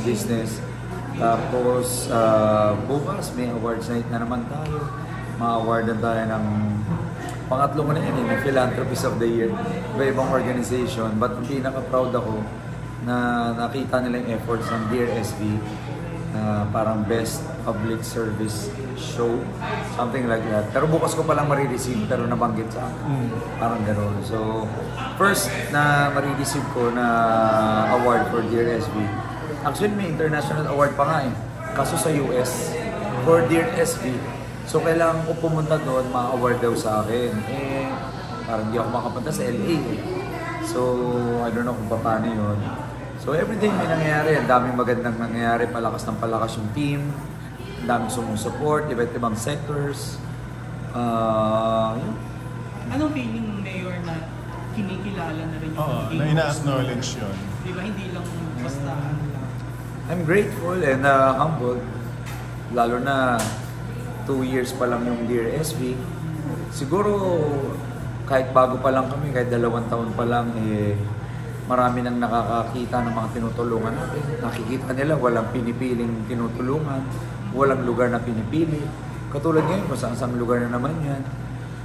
business. Tapos bukas may awards night na naman tayo. Ma-awardan tayo ng pangatlo ko na yun, yung Philanthropist of the Year. Iba-ibang organization. But ang pinaka-proud ako na nakita nila yung efforts ng Dear SB. Parang best public service show, something like that. Pero bukas ko palang marireceive, pero nabanggit sa akin. Parang gano'n. So, first na marireceive ko na award for Dear SB. Actually, may international award pa nga eh. Kaso sa US, for Dear SB. So, kailangan ko pumunta doon, ma-award daw sa akin. Parang hindi ako makapunta sa LA eh. So, I don't know kung paano yun. So everything may nangyayari, ang daming magandang nangyayari, palakas ng palakas yung team, ang daming sumusupport, iba't ibang sectors. Anong feeling, Mayor, na kinikilala na rin yung na ina-acknowledge yun? Di ba, hindi lang basta I'm grateful and humbled, lalo na 2 years pa lang yung Dear SB. Siguro kahit bago pa lang kami, kahit 2 taon pa lang, marami nang nakakakita ng mga tinutulungan natin. Nakikita nila, walang pinipiling tinutulungan, walang lugar na pinipili. Katulad ngayon, kung saan lugar na naman yan.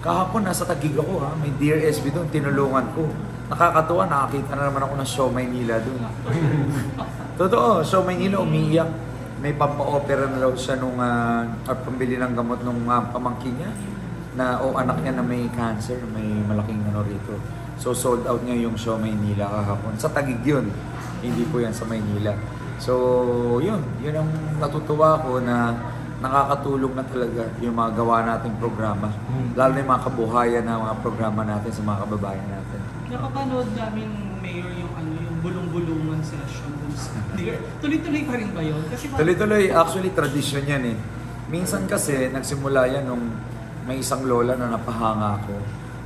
Kahapon, nasa Taguig ako ha, may Dear SB doon, tinulungan ko. Nakakatuwa, nakakita na naman ako ng Show Maynila doon. Totoo, Show Maynila, umiiyak. May pampa-opera na daw siya nung pambili ng gamot nung pamangkin niya na anak niya na may cancer, may malaking rito. So sold out niya yung Show Maynila kahapon. Sa Taguig yun, hindi po yan sa Maynila. So yun ang natutuwa ko na nakakatulong na talaga yung mga gawa nating programa. Lalo na yung mga kabuhayan na mga programa natin sa mga kababayan natin. Nakapanood namin, Mayor, yung bulong-bulungan session. Tuloy-tuloy pa rin ba yun? Tuloy-tuloy, actually tradition yan eh. Minsan kasi nagsimula yan nung may isang lola na napahanga ako.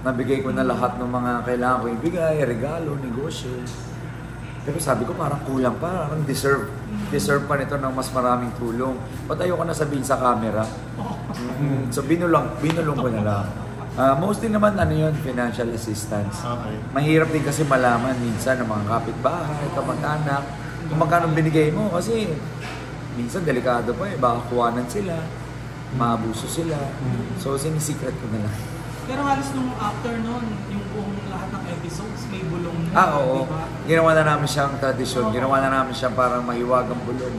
Nabigay ko na lahat ng mga kailangan ko ibigay, regalo, negosyo. Pero sabi ko parang kulang pa, parang deserve pa nito ng mas maraming tulong. Ba't ayoko na sabihin sa camera? So binulong ko na lang. Mostly naman yun, financial assistance. Okay. Mahirap din kasi malaman minsan ng mga kapitbahay, kamag-anak, kung magkano binigay mo kasi minsan delikado pa baka kuwanan sila, maabuso sila. So sinisikret ko na lang. Pero halos nung after nun, yung buong lahat ng episodes, may bulong na. Oo. Diba? Ginawa na namin siyang tradisyon. Ginawa na namin siyang parang mahiwagang bulong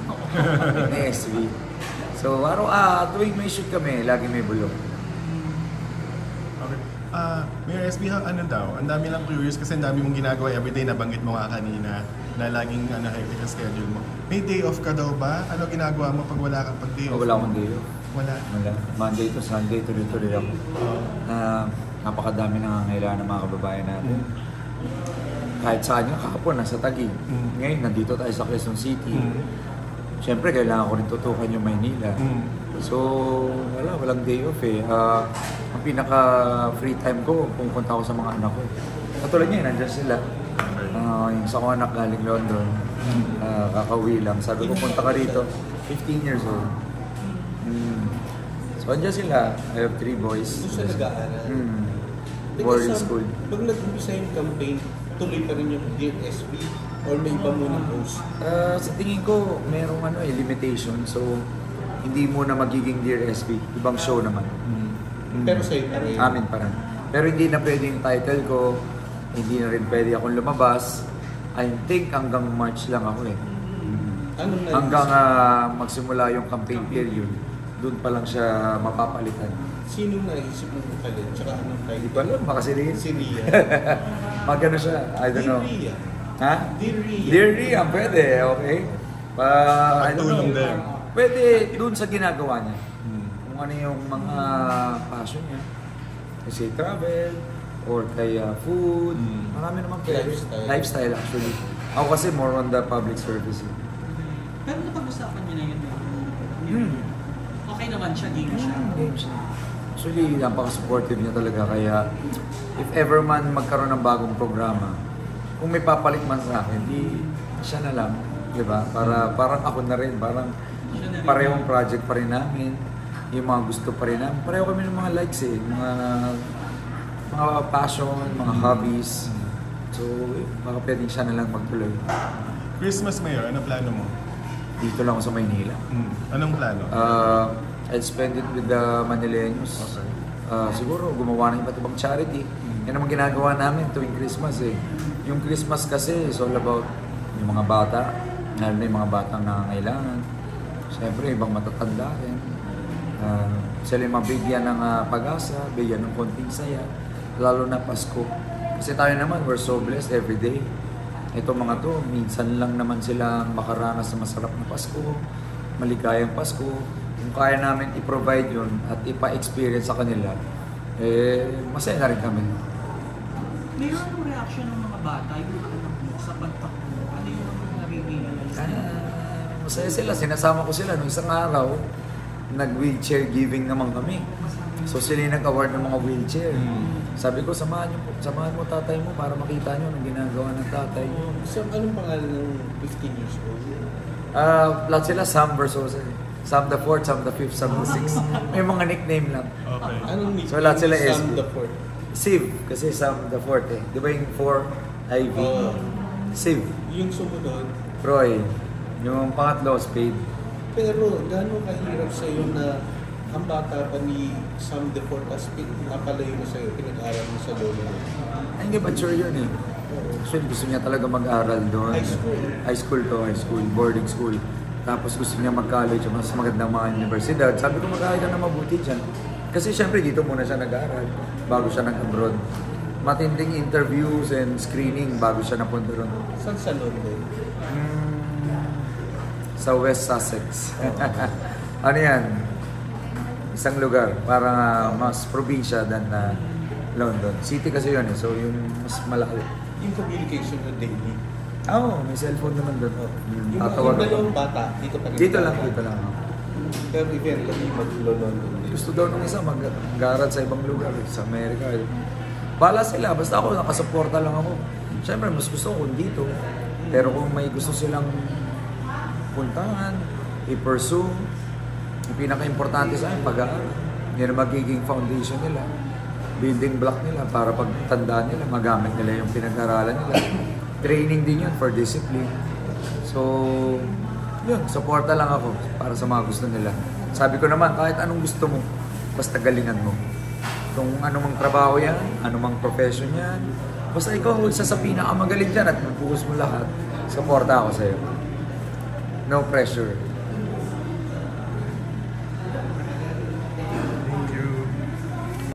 ni SB. So, tuwing may shoot kami, lagi may bulong. Okay. Mayor SB, ano daw? Ang dami lang curious kasi ang dami mong ginagawa everyday. Nabanggit mo nga kanina na laging hectic ang schedule mo. May day off ka daw ba? Ano ginagawa mo pag wala kang day off? Wala akong day off. Wala. Monday to Sunday, tuloy-tuloy ako. Napakadami nangangailangan ng mga kababayan natin. Kahit saan nga, kahapon, nasa Taguig. Ngayon, nandito tayo sa Quezon City. Siyempre, kailangan ko rin tutukan yung Maynila. So, walang day off eh. Ang pinaka-free time ko, pumunta ako sa mga anak ko. Katulad niya, nandiyan sila. Yung sa mga anak galing London, kakauwi lang. Sabi ko, punta ka rito. 15 years old. So, andyan sila. I have 3 boys. Doon siya nag-aaral. Boarding school. Pag nag-umpisa yung campaign, tuloy pa rin yung Dear SB or may iba munang host? Sa tingin ko, merong limitation. So, hindi muna magiging Dear SB. Ibang show naman. Pero sa'yo pa rin. Amin pa rin. Pero hindi na pwede yung title ko. Hindi na rin pwede akong lumabas. I think hanggang March lang ako eh. Hanggang magsimula yung campaign period. Doon pa lang siya mapapalitan. Sino naisip mong bukalin? Tsaka anong title? Hindi pa lang, baka si Rian. Si Rian. Magano siya, I don't know. Dear Rian. Ha? Dear Rian. Dear Rian, pwede, okay? I don't know. Pagtulong din. Pwede doon sa ginagawa niya. Kung ano yung mga passion niya. Kasi travel, or kay food, marami naman pwede. Lifestyle actually. Ako kasi more on the public service. Pero napag-usapan niyo na yun. Okay naman siya, game siya. Game siya. Actually, napaka-supportive niya talaga. Kaya, if ever man magkaroon ng bagong programa, kung may papalit man sa akin, di siya na lang. Diba? Parang ako na rin. Parang parehong project pa rin namin. Yung mga gusto pa rin namin. Pareho kami ng mga likes eh. Mga passion, mga hobbies. So, baka pwedeng siya na lang magtuloy. Christmas, Mayor, ano plano mo? dito lang ako sa Maynila. Anong plano? I'll spend it with the Manileños. Okay. Siguro gumawa ng iba't ibang charity. Yan naman ginagawa namin tuwing Christmas eh. Yung Christmas kasi is all about yung mga bata, lalo na yung mga batang nangangailangan. Siyempre, ibang matatanda rin. Sila yung mabigyan ng pag-asa, bigyan ng konting saya, lalo na Pasko. Kasi tayo naman, we're so blessed every day. Ito mga to, minsan lang naman silang makaranas sa masarap na Pasko, maligayang Pasko. Kung kaya namin i-provide yun at ipa-experience sa kanila, masaya na rin kami. Mayroon yung reaction ng mga bata, yung anak mo sa pagtakbo. Ano yung nare-realize? Masaya sila, sinasama ko sila. Noong isang araw, nag-wheelchair giving naman kami. So sila yung nag-award ng mga wheelchair. Sabi ko, samahan mo tatay mo para makita nyo ang ginagawa ng tatay. So, anong pangalan ng 15 years old? Lahat sila Sam Versosa. Sam the 4th, Sam the 5th, Sam the 6th. May mga nickname lang. Okay. Anong nickname? So, lahat sila Sam SB. the Fourth. Siv, kasi Sam the 4th eh. Di ba yung 4, IV? Siv. Yung sumunod, Roy. Yung pangatlo, Spade. pero gano'ng kahirap sa'yo na ang bata pa ni Sam the Fourth as napalayo mo sa'yo, pinag-aral mo sa lolo mo? Ay, hindi mature yun eh. Actually, gusto niya talaga mag-aral doon. High school? High school, boarding school. Tapos gusto niya mag-college, mas magandang mga universidad. Sabi ko, mag-aaral ka na mabuti dyan. Kasi syempre, dito muna siya nag-aaral bago siya nag-abroad. Matinding interviews and screening bago siya napunta ron. Saan sa London? Sa West Sussex. Ano yan? Isang lugar, parang mas probinsya than London. City kasi yun eh, so yung mas malaki. Yung communication mo daily. May cellphone naman doon. Yung Tatawag ako. dalawang bata, dito pa rin. Dito lang. Pero eventually, mag-London. Gusto daw nung isa mag-aral sa ibang lugar, sa Amerika. Bala sila, basta ako nakasuporta lang ako. Siyempre, mas gusto ko dito. Pero kung may gusto silang puntahan, i-pursue, yung pinaka-importante sa akin, pag-aaral. Yan ang magiging foundation nila, building block nila para pag tandaan nila, magamit nila yung pinag-aralan nila. Training din yun for discipline. So, yun, supporta lang ako para sa mga gusto nila. Sabi ko naman, kahit anong gusto mo, basta galingan mo. Kung anumang trabaho yan, anumang profession yan, basta ikaw isa sa pinakamagaling dyan at magbuhos mo lahat, supporta ako sa'yo. No pressure.